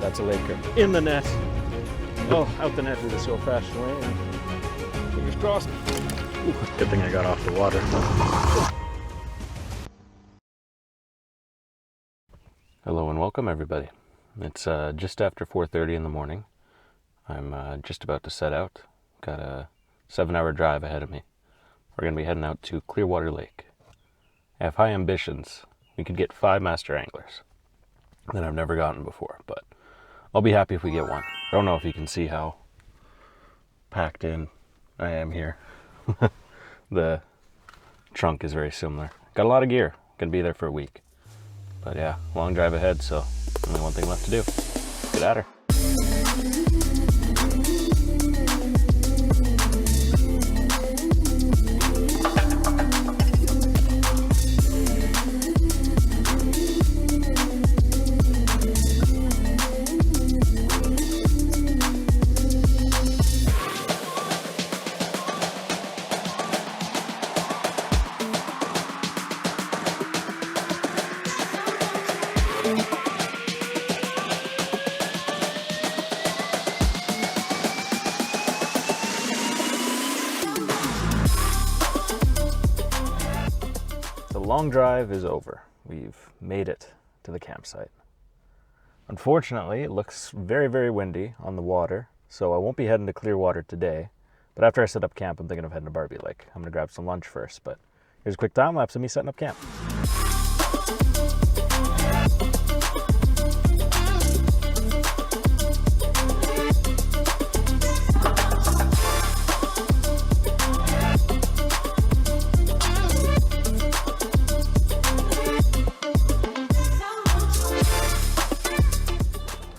That's a laker. In the net. Oh, out the net with this old-fashioned way. And fingers crossed. Ooh, good thing I got off the water. Hello and welcome, everybody. It's just after 4:30 in the morning. I'm just about to set out. Got a 7-hour drive ahead of me. We're going to be heading out to Clearwater Lake. I have high ambitions. We could get 5 master anglers that I've never gotten before, but I'll be happy if we get one. I don't know if you can see how packed in I am here. The trunk is very similar. Got a lot of gear. Gonna be there for a week. But yeah, long drive ahead, so only one thing left to do. Get at her. The long drive is over. We've made it to the campsite. Unfortunately, it looks very, very windy on the water, so I won't be heading to Clearwater today. But after I set up camp, I'm thinking of heading to Barbie Lake. I'm going to grab some lunch first, but here's a quick time lapse of me setting up camp.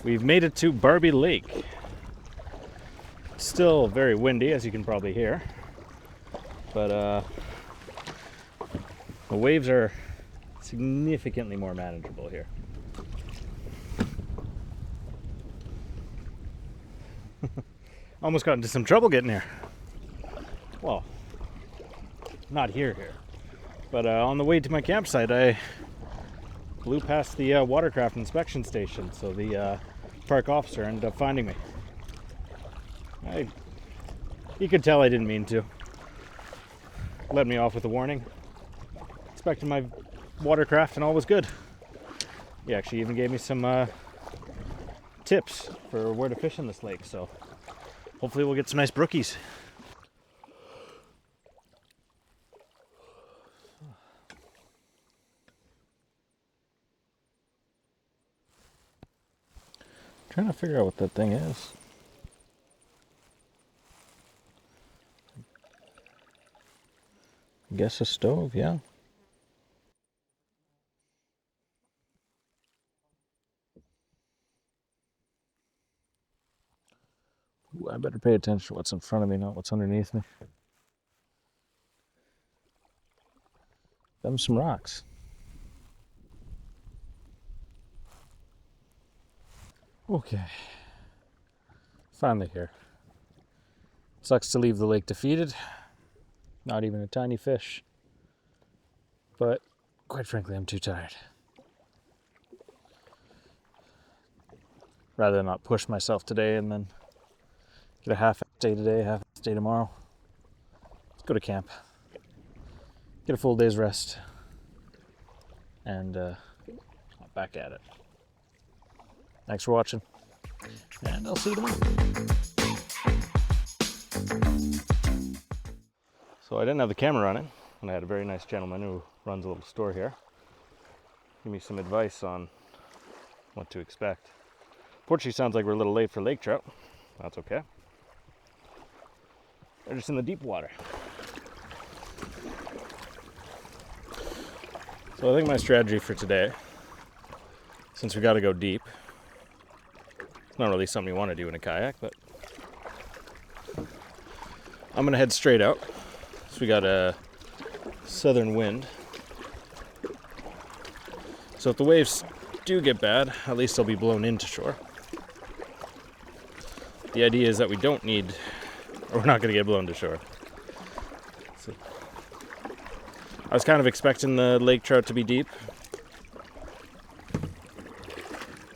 We've made it to Barbie Lake. It's still very windy, as you can probably hear, but the waves are significantly more manageable here. Almost got into some trouble getting here. Well, not here, but on the way to my campsite, I blew past the watercraft inspection station, so the park officer ended up finding me. You could tell I didn't mean to. Let me off with a warning. Inspected my watercraft and all was good. He actually even gave me some tips for where to fish in this lake, so hopefully we'll get some nice brookies. Trying to figure out what that thing is. I guess a stove, yeah. Ooh, I better pay attention to what's in front of me, not what's underneath me. Them some rocks. Okay, finally here. Sucks to leave the lake defeated. Not even a tiny fish. But quite frankly, I'm too tired. Rather than not push myself today and then get a half day today, half day tomorrow. Let's go to camp. Get a full day's rest. And back at it. Thanks for watching, and I'll see you tomorrow. So I didn't have the camera running, and I had a very nice gentleman who runs a little store here give me some advice on what to expect. Fortunately, sounds like we're a little late for lake trout. That's okay. They're just in the deep water. So I think my strategy for today, since we got to go deep, it's not really something you want to do in a kayak, but I'm gonna head straight out. So we got a southern wind. So if the waves do get bad, at least they'll be blown into shore. The idea is that we don't need, or we're not gonna get blown to shore. So I was kind of expecting the lake trout to be deep.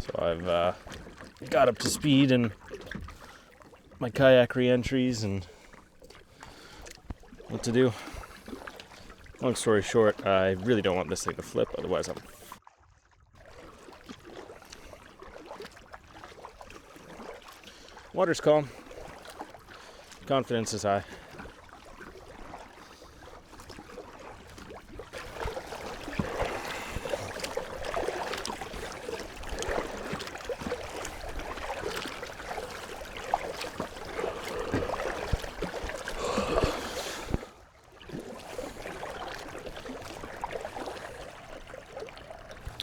So I've got up to speed and my kayak re-entries and what to do. Long story short, I really don't want this thing to flip, otherwise I'm... Water's calm. Confidence is high.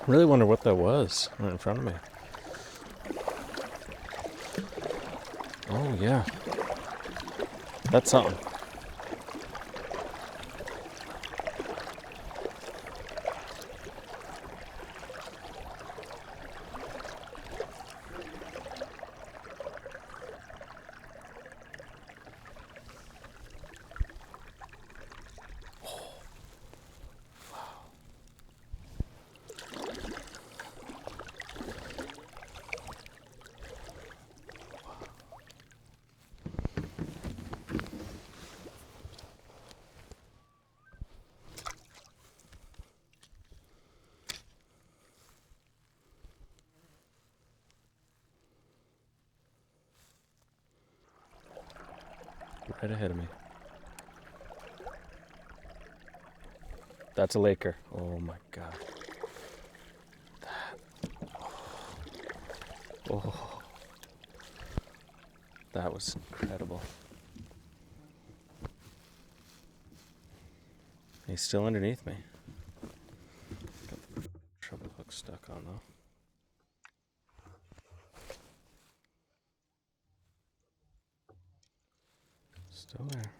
I really wonder what that was right in front of me. Oh yeah, that's something. Right ahead of me. That's a Laker. Oh my God. Oh, that was incredible. He's still underneath me. Got the treble hook stuck on though. Still there.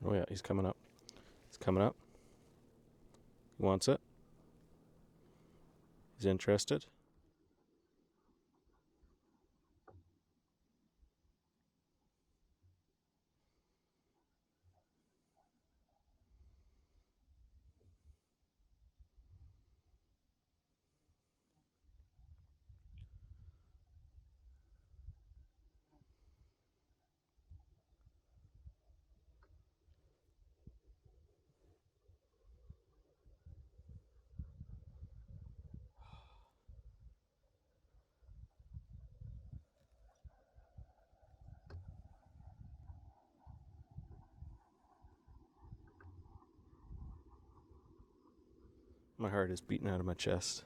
Oh yeah, he's coming up. He's coming up. He wants it. He's interested. My heart is beating out of my chest.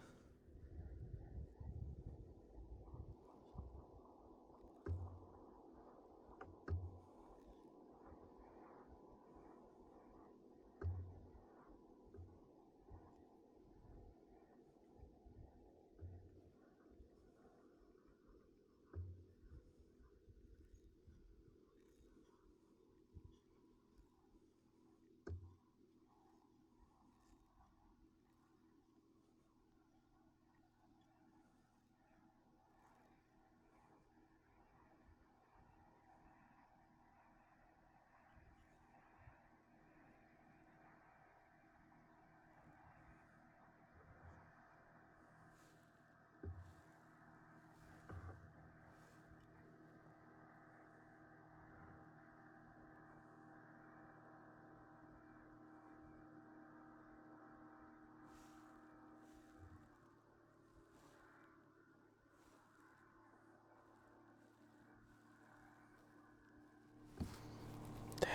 Damn.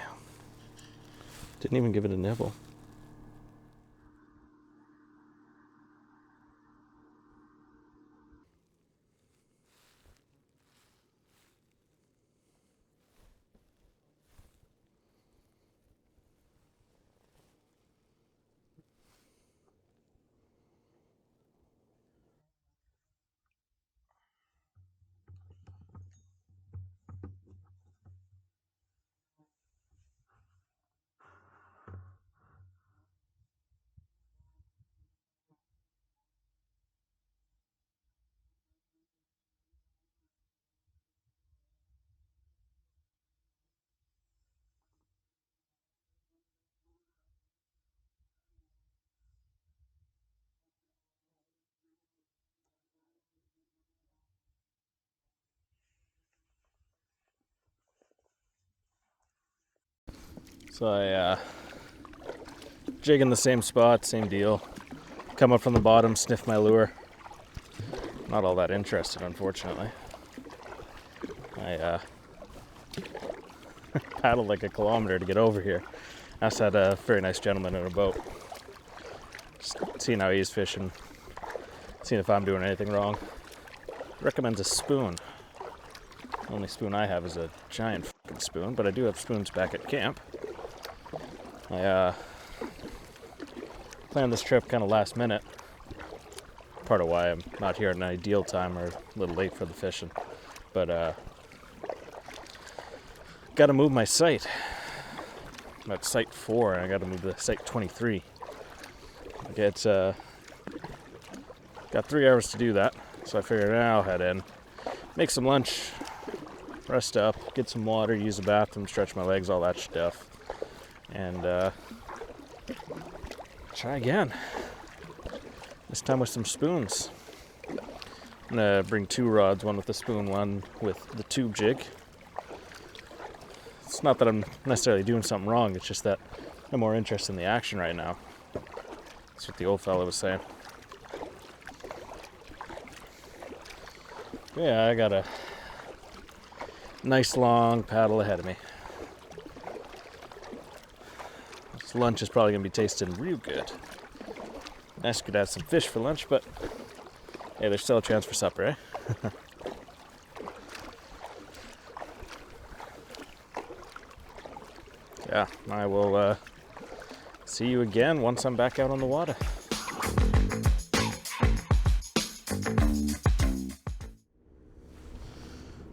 Didn't even give it a nibble. So I jig in the same spot, same deal. Come up from the bottom, sniff my lure. Not all that interested, unfortunately. I paddled like a kilometer to get over here. I also had a very nice gentleman in a boat. Just seeing how he's fishing, seeing if I'm doing anything wrong. Recommends a spoon. The only spoon I have is a giant fucking spoon, but I do have spoons back at camp. I planned this trip kind of last minute. Part of why I'm not here at an ideal time or a little late for the fishing. But gotta move my site. I'm at site 4 and I gotta move to site 23. Okay, it's got 3 hours to do that, so I figured I'll head in, make some lunch, rest up, get some water, use the bathroom, stretch my legs, all that stuff, and try again. This time with some spoons. I'm gonna bring 2 rods, one with the spoon, one with the tube jig. It's not that I'm necessarily doing something wrong, it's just that I'm more interested in the action right now. That's what the old fella was saying. Yeah, I got a nice long paddle ahead of me. This lunch is probably gonna be tasting real good. Nice could have some fish for lunch, but hey, there's still a chance for supper, eh? Yeah, I will see you again once I'm back out on the water.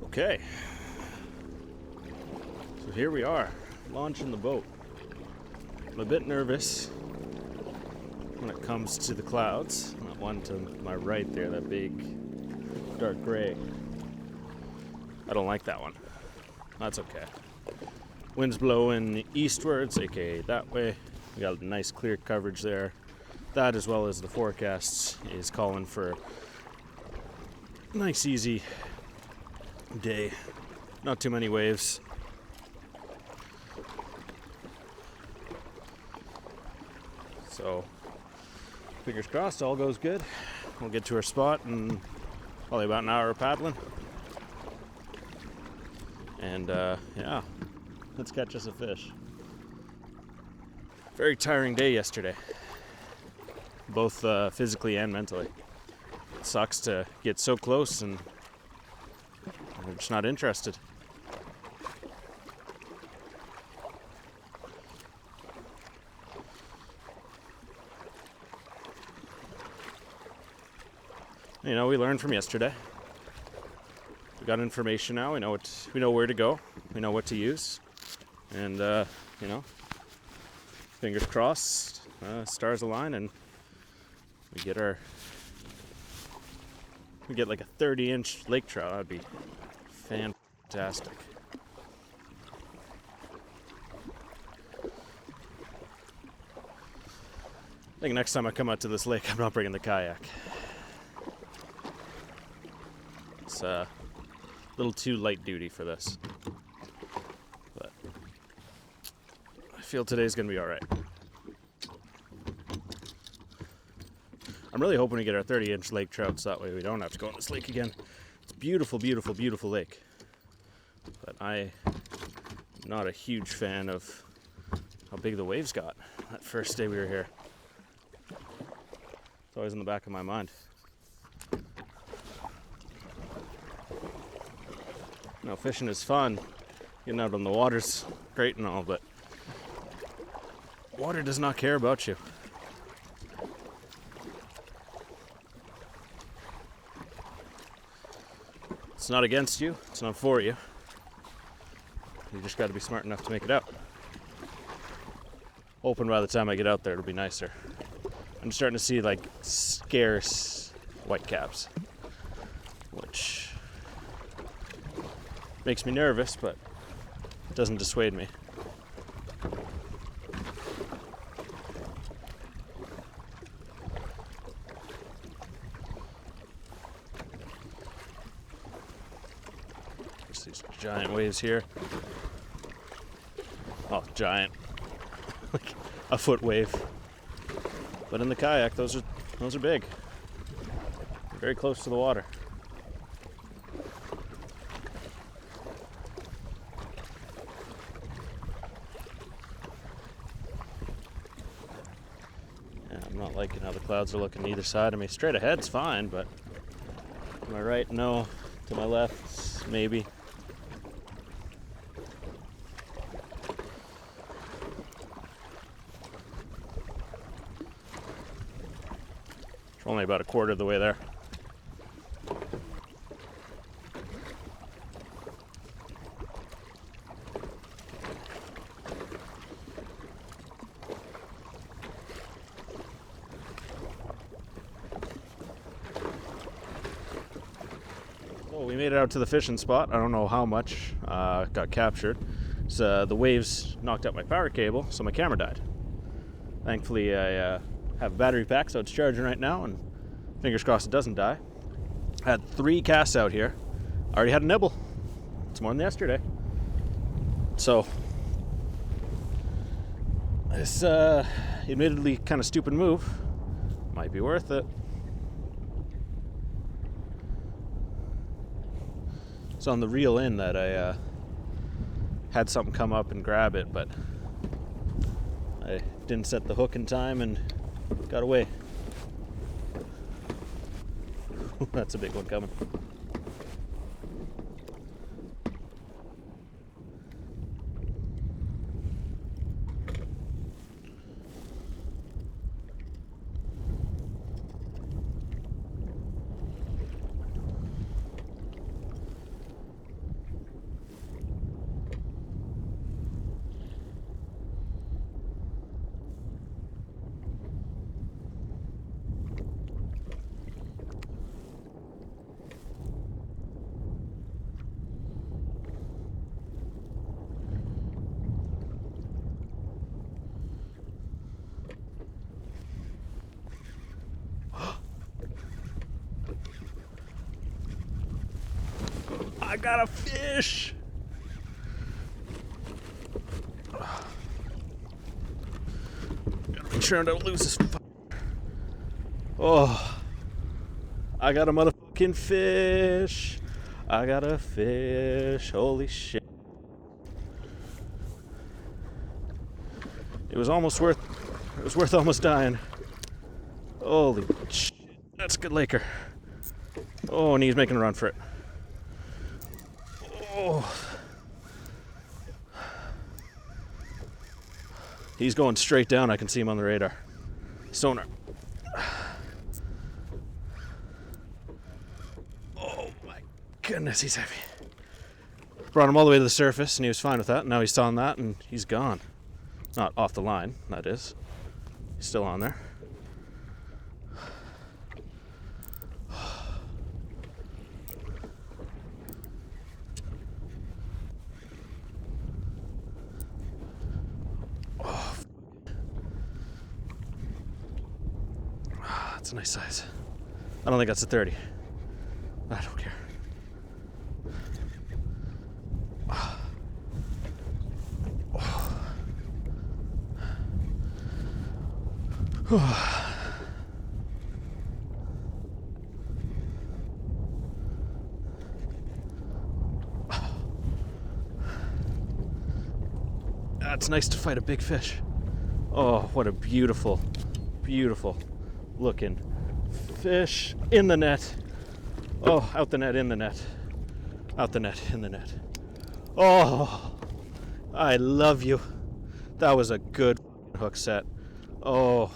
Okay, so here we are, launching the boat. I'm a bit nervous when it comes to the clouds. That one to my right there, that big dark gray. I don't like that one. That's okay. Wind's blowing eastwards, aka that way. We got nice clear coverage there. That, as well as the forecast, is calling for a nice easy day. Not too many waves. So fingers crossed, all goes good. We'll get to our spot in probably about an hour of paddling. And yeah, let's catch us a fish. Very tiring day yesterday, both physically and mentally. It sucks to get so close and I'm just not interested. You know, we learned from yesterday. We got information now. We know where to go. We know what to use, and you know, fingers crossed, stars align, and we get like a 30-inch lake trout. That'd be fantastic. I think next time I come out to this lake, I'm not bringing the kayak. It's a little too light duty for this. But I feel today's gonna be alright. I'm really hoping to get our 30-inch lake trout so that way we don't have to go in this lake again. It's a beautiful, beautiful, beautiful lake. But I'm not a huge fan of how big the waves got that first day we were here. It's always in the back of my mind. You know, fishing is fun. Getting out on the water's great and all, but water does not care about you. It's not against you, it's not for you. You just got to be smart enough to make it out. Hoping by the time I get out there it'll be nicer. I'm starting to see like scarce whitecaps, which makes me nervous, but it doesn't dissuade me. There's these giant waves here. Oh, giant. a foot wave. But in the kayak, those are big. Very close to the water. Yeah, I'm not liking how the clouds are looking either side of me. Straight ahead's fine, but to my right, no. To my left, maybe. We're only about a quarter of the way there. Well, we made it out to the fishing spot. I don't know how much got captured. So the waves knocked out my power cable, so my camera died. Thankfully, I have a battery pack, so it's charging right now, and fingers crossed it doesn't die. I had 3 casts out here. I already had a nibble. It's more than yesterday. So, this admittedly kind of stupid move might be worth it. It's on the reel in that I had something come up and grab it, but I didn't set the hook in time and got away. That's a big one coming. I got a fish! Gotta make sure I don't lose this. Oh, I got a motherfucking fish! I got a fish! Holy shit! It was worth almost dying. Holy shit! That's a good laker. Oh, and he's making a run for it. Oh. He's going straight down. I can see him on the radar. Sonar. Oh my goodness, he's heavy. Brought him all the way to the surface and he was fine with that. Now he's on that and he's gone. Not off the line, that is. He's still on there. That's a nice size. I don't think that's a 30. I don't care. It's nice to fight a big fish. Oh, what a beautiful, beautiful looking fish in the net. Oh, out the net, in the net. Out the net, in the net. Oh, I love you. That was a good hook set. Oh,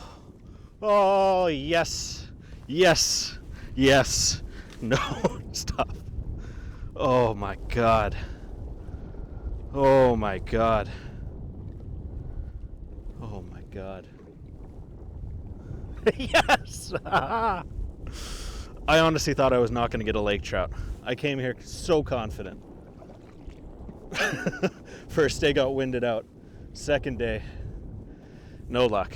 oh, yes, yes, yes. No, stop. Oh my God. Oh my God. Oh my God. Yes! I honestly thought I was not going to get a lake trout. I came here so confident. First day got winded out. Second day, no luck.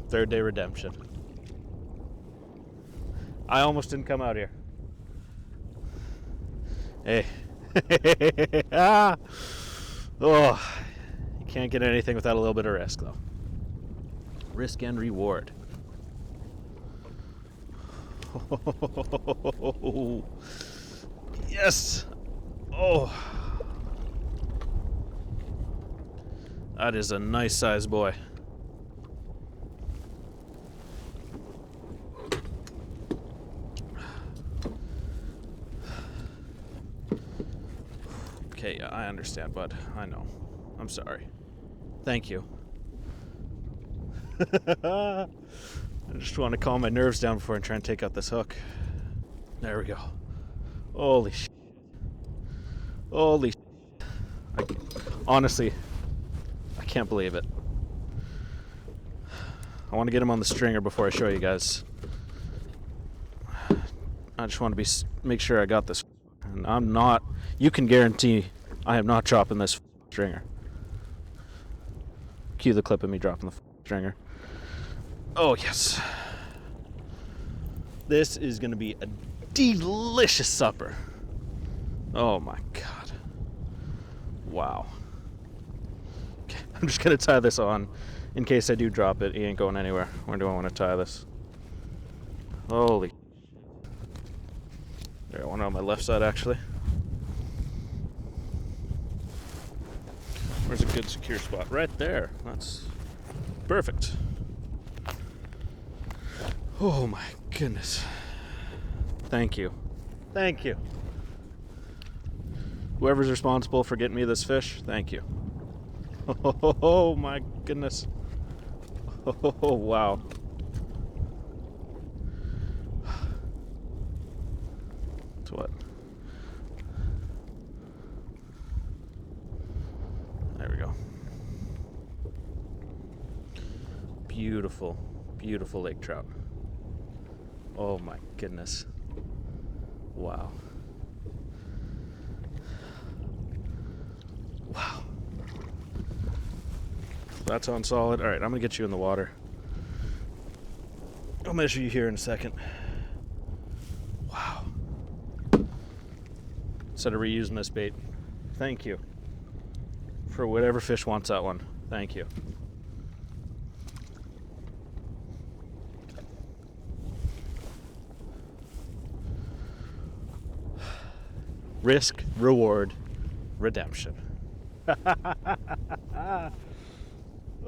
Third day redemption. I almost didn't come out here. Hey. Ah. Oh, you Can't get anything without a little bit of risk, though. Risk and reward. Oh, yes! Oh! That is a nice sized boy. Okay, yeah, I understand, bud. I know. I'm sorry. Thank you. I just want to calm my nerves down before I try and take out this hook. There we go. Holy shit. Holy shit. Honestly, I can't believe it. I want to get him on the stringer before I show you guys. I just want to make sure I got this. And I'm not, you can guarantee I am not dropping this stringer. Cue the clip of me dropping the stringer. Oh, yes. This is going to be a delicious supper. Oh, my God. Wow. Okay, I'm just going to tie this on in case I do drop it. He ain't going anywhere. Where do I want to tie this? Holy. There, I want it on my left side, actually. Where's a good secure spot? Right there. That's perfect. Oh my goodness. Thank you. Thank you. Whoever's responsible for getting me this fish, thank you. Oh my goodness. Oh wow. It's what? There we go. Beautiful, beautiful lake trout. Oh my goodness. Wow. Wow. That's on solid. All right, I'm gonna get you in the water. I'll measure you here in a second. Wow. Instead of reusing this bait, thank you. For whatever fish wants that one, thank you. Risk, reward, redemption.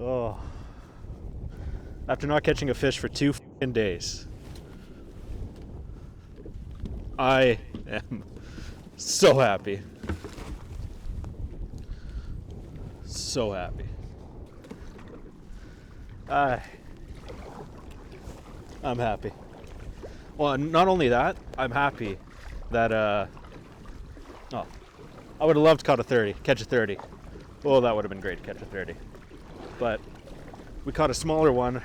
Oh. After not catching a fish for 2 days, I am so happy. So happy. I'm happy. Well, not only that, I'm happy that I would have loved to catch a 30. Oh, that would have been great to catch a 30. But we caught a smaller one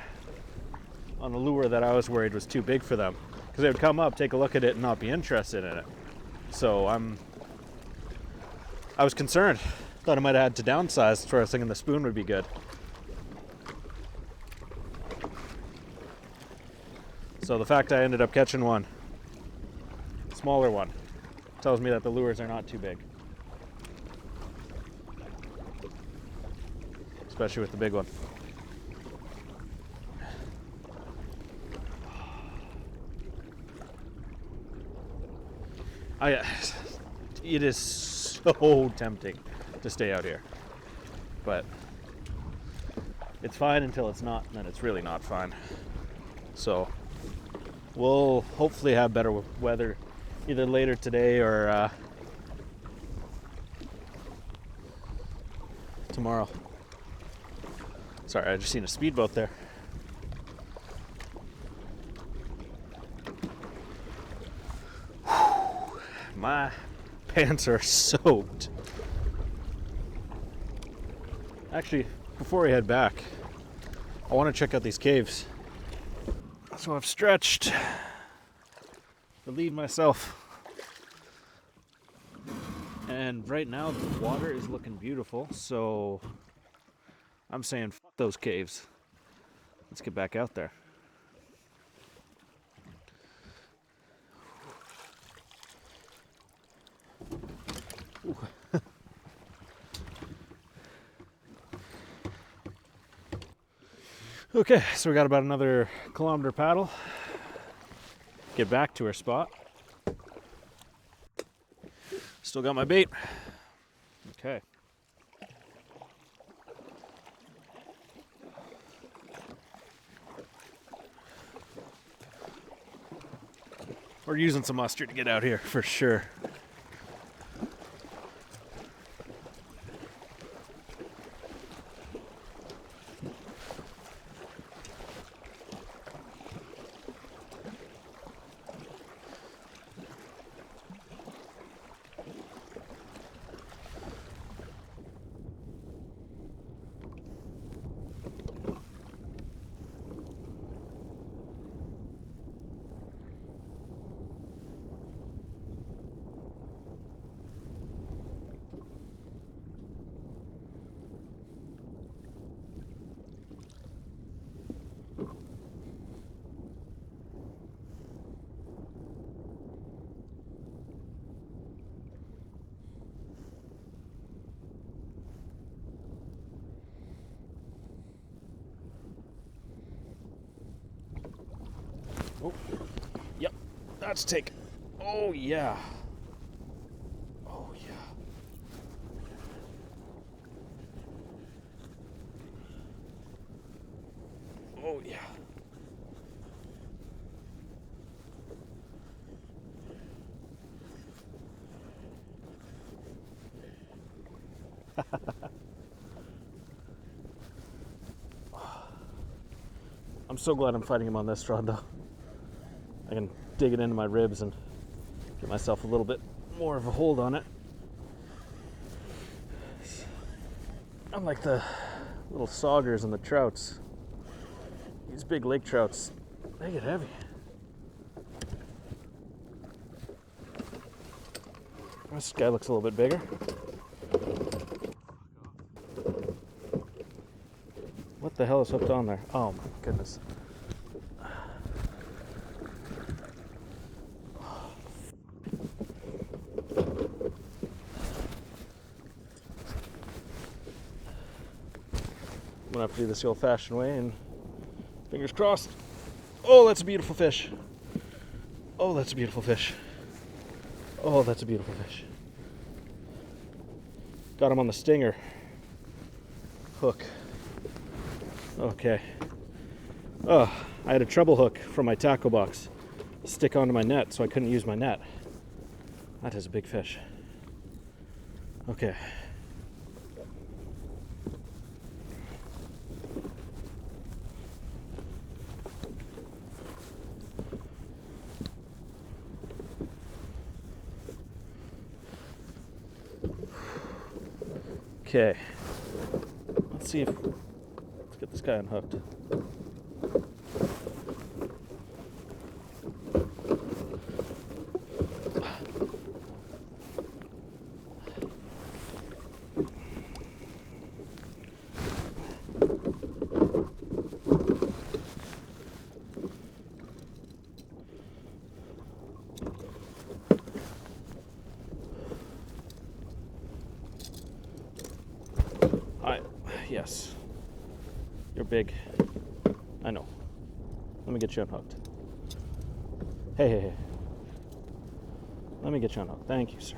on a lure that I was worried was too big for them, because they would come up, take a look at it, and not be interested in it. So I was concerned. Thought I might have had to downsize. That's where I was thinking the spoon would be good. So the fact I ended up catching one, smaller one, tells me that the lures are not too big. Especially with the big one. It is so tempting to stay out here, but it's fine until it's not, and then it's really not fine. So we'll hopefully have better weather either later today or tomorrow. Sorry, I just seen a speedboat there. My pants are soaked. Actually, before we head back, I want to check out these caves. So I've stretched, relieved myself. And right now the water is looking beautiful, so I'm saying fuck those caves. Let's get back out there. Okay, so we got about another kilometer paddle. Get back to our spot. Still got my bait. Okay. We're using some mustard to get out here for sure. Oh, yep, that's taken. Oh yeah. Oh yeah. Oh yeah. I'm so glad I'm fighting him on this rod though. I can dig it into my ribs and get myself a little bit more of a hold on it. Unlike the little saugers and the trouts, these big lake trouts, they get heavy. This guy looks a little bit bigger. What the hell is hooked on there? Oh my goodness. I'm gonna have to do this the old-fashioned way and fingers crossed. Oh, that's a beautiful fish. Oh, that's a beautiful fish. Oh, that's a beautiful fish. Got him on the stinger hook. Okay. Oh, I had a treble hook from my tackle box stick onto my net, so I couldn't use my net. That is a big fish. Okay. Okay. Let's see if let's get this guy unhooked. Yes. You're big. I know. Let me get you unhooked. Hey, hey, hey. Let me get you unhooked. Thank you, sir.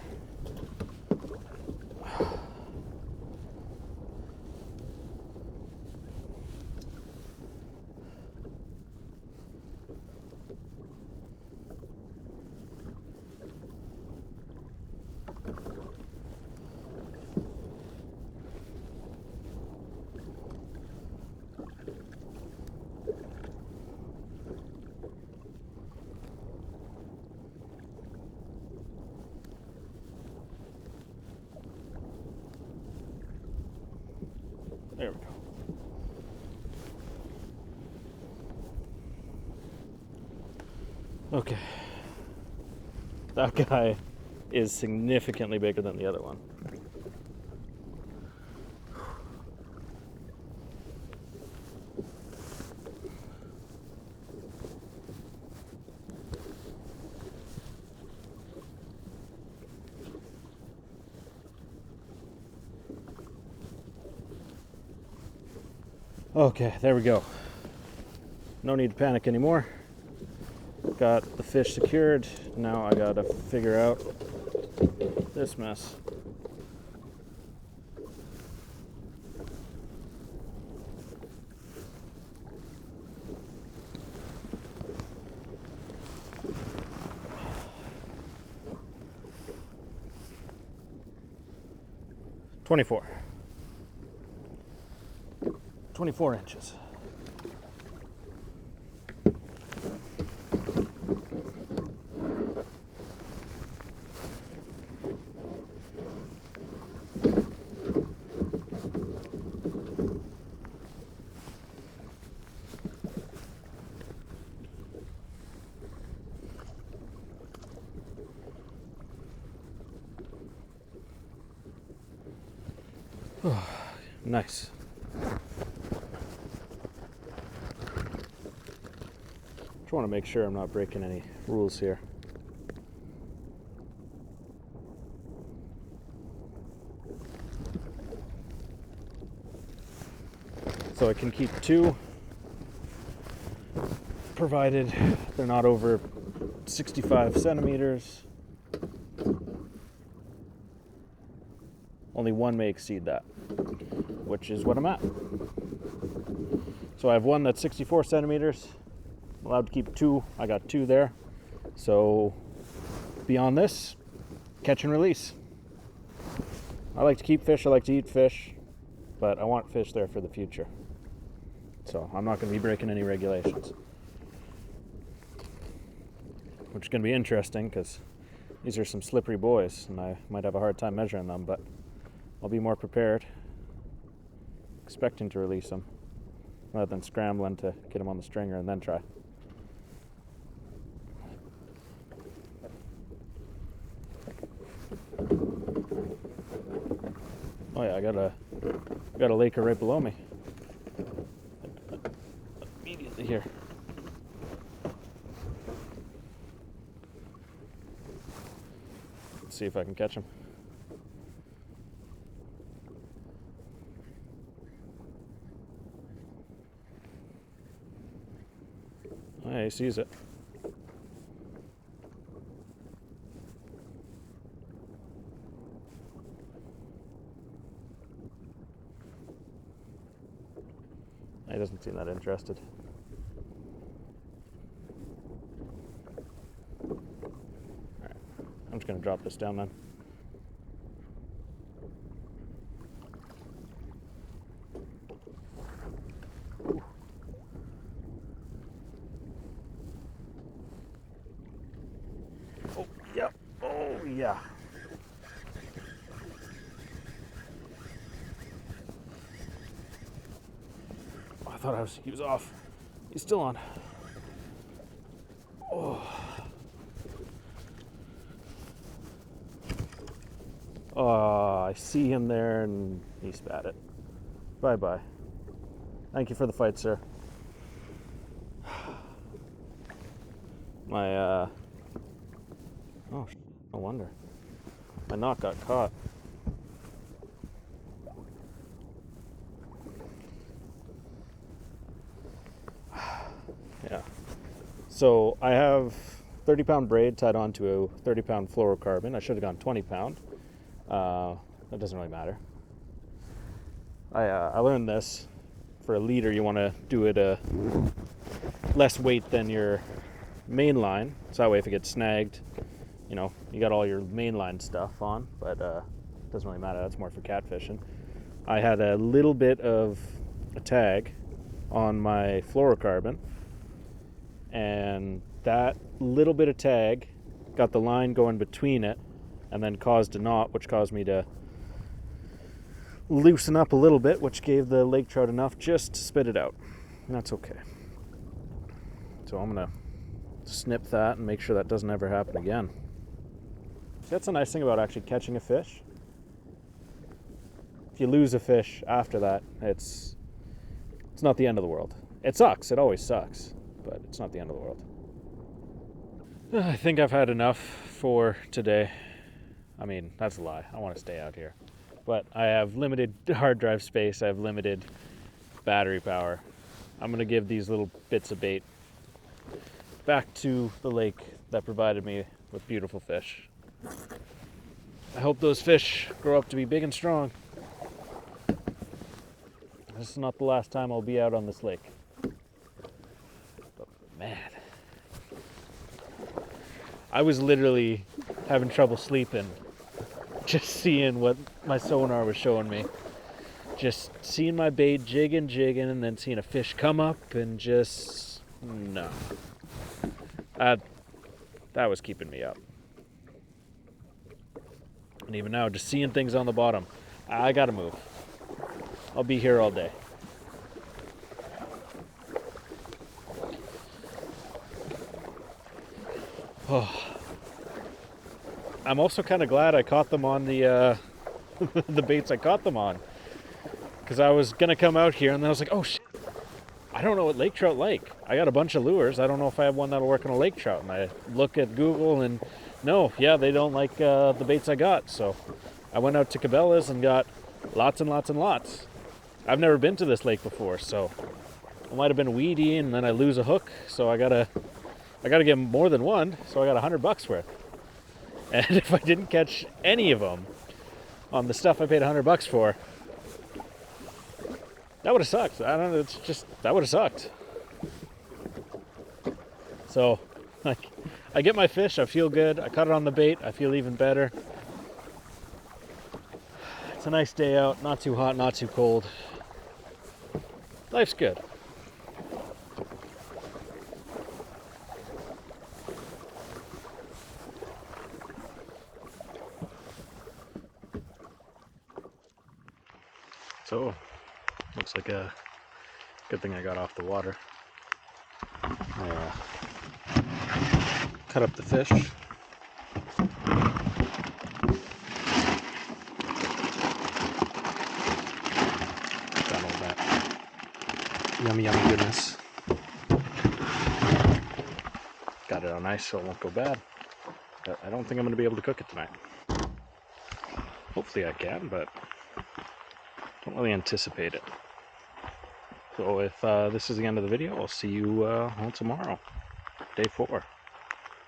There we go. Okay. That guy is significantly bigger than the other one. Okay, there we go. no need to panic anymore. Got the fish secured. Now I gotta figure out this mess. Twenty-four inches. Oh, nice. Just want to make sure I'm not breaking any rules here. So I can keep 2, provided they're not over 65 centimeters. Only one may exceed that, which is what I'm at. So I have one that's 64 centimeters. I'm allowed to keep 2. I got 2 there. So beyond this, catch and release. I like to keep fish, I like to eat fish, but I want fish there for the future. So I'm not going to be breaking any regulations. Which is going to be interesting because these are some slippery boys and I might have a hard time measuring them, but I'll be more prepared, expecting to release them, rather than scrambling to get them on the stringer and then try. Oh yeah, I got a lake right below me. Immediately here. Let's see if I can catch him. Oh, yeah, he sees it. He doesn't seem that interested. Alright, I'm just going to drop this down then. Oh, yep. Oh, yeah. I thought he was off. He's still on. Oh. Oh, I see him there and he spat it. Bye-bye. Thank you for the fight, sir. Oh, no wonder. My knot got caught. Yeah. So I have 30-pound braid tied onto a 30-pound fluorocarbon. I should have gone 20-pound. That doesn't really matter. I learned this. For a leader, you want to do it less weight than your main line. So that way if it gets snagged, you know, you got all your mainline stuff on, but it doesn't really matter. That's more for catfishing. I had a little bit of a tag on my fluorocarbon, and that little bit of tag got the line going between it and then caused a knot, which caused me to loosen up a little bit, which gave the lake trout enough just to spit it out. And that's okay. So I'm gonna snip that and make sure that doesn't ever happen again. That's the nice thing about actually catching a fish. If you lose a fish after that, it's not the end of the world. It sucks, it always sucks, but it's not the end of the world. I think I've had enough for today. I mean, that's a lie. I want to stay out here. But I have limited hard drive space, I have limited battery power. I'm gonna give these little bits of bait back to the lake that provided me with beautiful fish. I hope those fish grow up to be big and strong. This is not the last time I'll be out on this lake. But man, I was literally having trouble sleeping just seeing what my sonar was showing me. Just seeing my bait jigging, and then seeing a fish come up and just, no. That was keeping me up. And even now, just seeing things on the bottom, I gotta move. I'll be here all day. Oh. I'm also kind of glad I caught them on the the baits I caught them on, because I was gonna come out here and then I was like, oh shit, I don't know what lake trout like. I got a bunch of lures. I don't know if I have one that'll work on a lake trout. And I look at Google and no, yeah, they don't like the baits I got. So I went out to Cabela's and got lots and lots and lots. I've never been to this lake before, so it might have been weedy, and then I lose a hook. So I gotta get more than one. So I got $100 worth. And if I didn't catch any of them on the stuff I paid $100 for, that would have sucked. I don't know. It's just, that would have sucked. So, like, I get my fish. I feel good. I caught it on the bait. I feel even better. It's a nice day out. Not too hot, not too cold. Life's good. So, looks like a good thing I got off the water. I cut up the fish. Got all that yummy goodness. Got it on ice so it won't go bad. But I don't think I'm going to be able to cook it tonight. Hopefully I can, but don't really anticipate it. So if this is the end of the video, I'll see you all tomorrow. Day 4.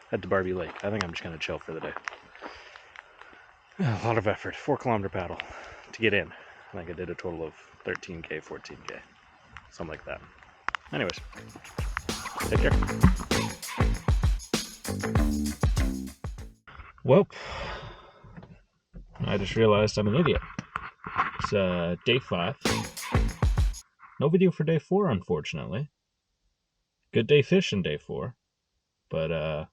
Head to Barbie Lake. I think I'm just going to chill for the day. A lot of effort. 4-kilometer paddle to get in. I think I did a total of 13K, 14K. Something like that. Anyways, take care. Well, I just realized I'm an idiot. It's day 5. No video for day 4, unfortunately. Good day fishing day 4. But I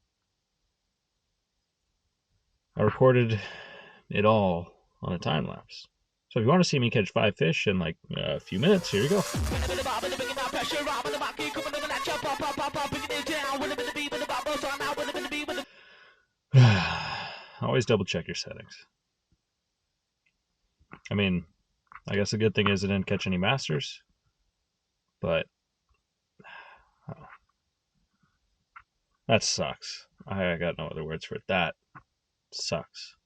recorded it all on a time lapse. So if you want to see me catch 5 fish in like a few minutes, here you go. Always double check your settings. I mean, I guess the good thing is I didn't catch any masters, but that sucks. I got no other words for it. That sucks.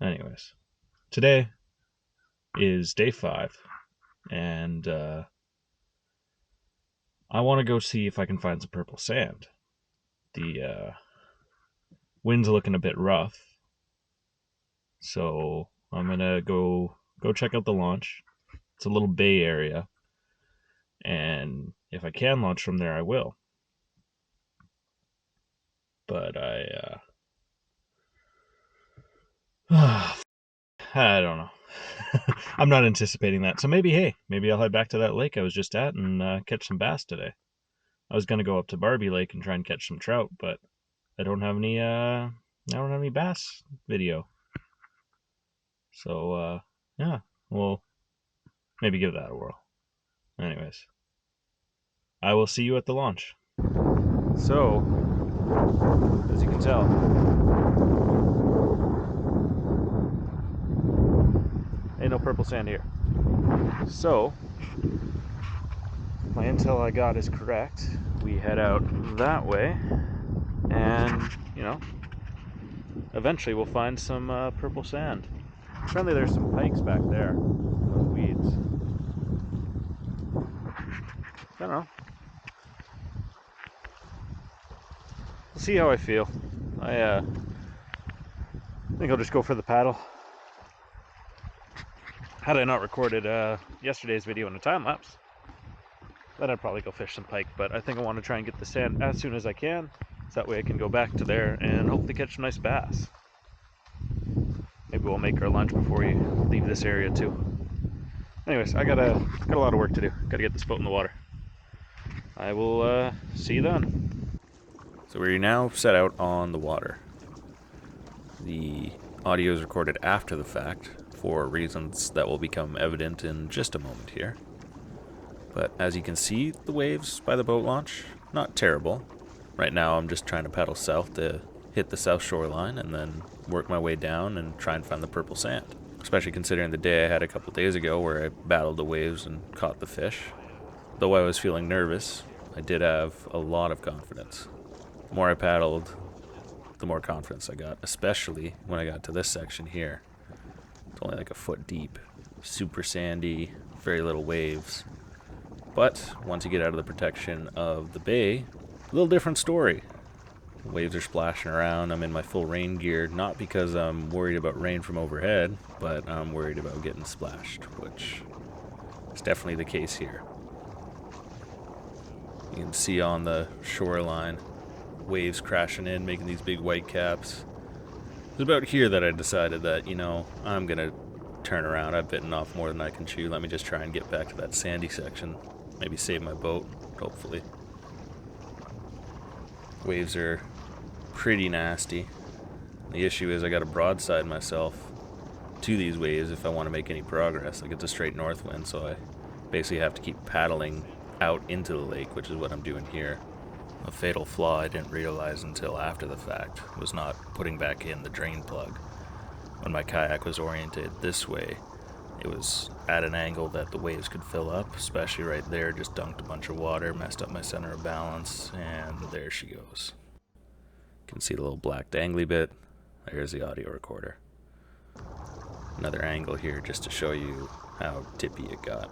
Anyways, today is day 5, and I want to go see if I can find some purple sand. The wind's looking a bit rough, so I'm gonna go check out the launch. It's a little bay area, and if I can launch from there, I will. But I don't know. I'm not anticipating that. So maybe I'll head back to that lake I was just at and catch some bass today. I was gonna go up to Barbie Lake and try and catch some trout, but I don't have any bass video. So yeah, we'll maybe give that a whirl. Anyways, I will see you at the launch. So, as you can tell, ain't no purple sand here. So, my intel I got is correct. We head out that way, and, you know, eventually we'll find some purple sand. Apparently there's some pikes back there, those weeds. don't know. We'll see how I feel. I think I'll just go for the paddle. Had I not recorded yesterday's video in a time lapse, then I'd probably go fish some pike. But I think I want to try and get the sand as soon as I can, so that way I can go back to there and hopefully catch some nice bass. Maybe we'll make our lunch before we leave this area too. Anyways, got a lot of work to do. Got to get this boat in the water. I will see you then. So we're now set out on the water. The audio is recorded after the fact for reasons that will become evident in just a moment here. But as you can see, the waves by the boat launch, not terrible. Right now I'm just trying to paddle south to hit the south shoreline and then work my way down and try and find the purple sand. Especially considering the day I had a couple days ago where I battled the waves and caught the fish. Though I was feeling nervous, I did have a lot of confidence. The more I paddled, the more confidence I got, especially when I got to this section here. It's only like a foot deep, super sandy, very little waves. But once you get out of the protection of the bay, a little different story. Waves are splashing around. I'm in my full rain gear, not because I'm worried about rain from overhead, but I'm worried about getting splashed, which is definitely the case here. You can see on the shoreline, waves crashing in, making these big white caps. It's about here that I decided that, I'm gonna turn around. I've bitten off more than I can chew. Let me just try and get back to that sandy section. Maybe save my boat, hopefully. Waves are pretty nasty. The issue is I gotta broadside myself to these waves if I want to make any progress. Like, it's a straight north wind, so I basically have to keep paddling out into the lake, which is what I'm doing here. A fatal flaw I didn't realize until after the fact was not putting back in the drain plug. When my kayak was oriented this way, it was at an angle that the waves could fill up, especially right there. Just dunked a bunch of water, messed up my center of balance, and there she goes. You can see the little black dangly bit. There's the audio recorder. Another angle here just to show you how tippy it got.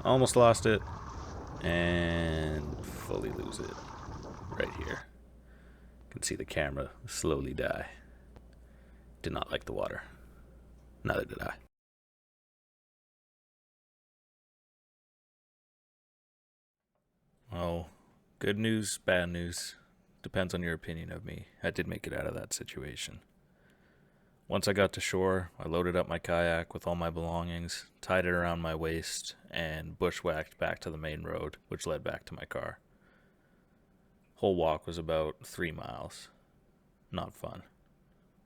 Almost lost it, and fully lose it right here. You can see the camera slowly die. Did not like the water. Neither did I. Well, good news, bad news. Depends on your opinion of me. I did make it out of that situation. Once I got to shore, I loaded up my kayak with all my belongings, tied it around my waist, and bushwhacked back to the main road, which led back to my car. Whole walk was about 3 miles. Not fun.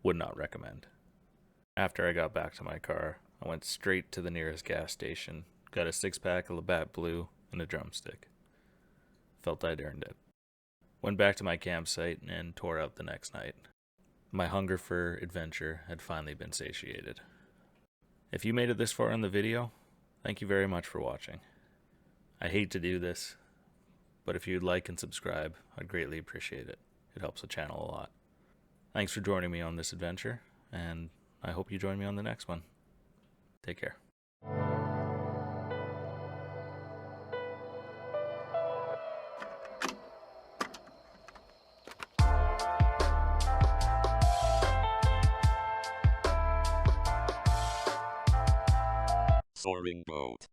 Would not recommend. After I got back to my car, I went straight to the nearest gas station, got a 6-pack of Labatt Blue and a drumstick. Felt I'd earned it. Went back to my campsite and tore out the next night. My hunger for adventure had finally been satiated. If you made it this far in the video, thank you very much for watching. I hate to do this, but if you'd like and subscribe, I'd greatly appreciate it. It helps the channel a lot. Thanks for joining me on this adventure, and I hope you join me on the next one. Take care. Soaring boat.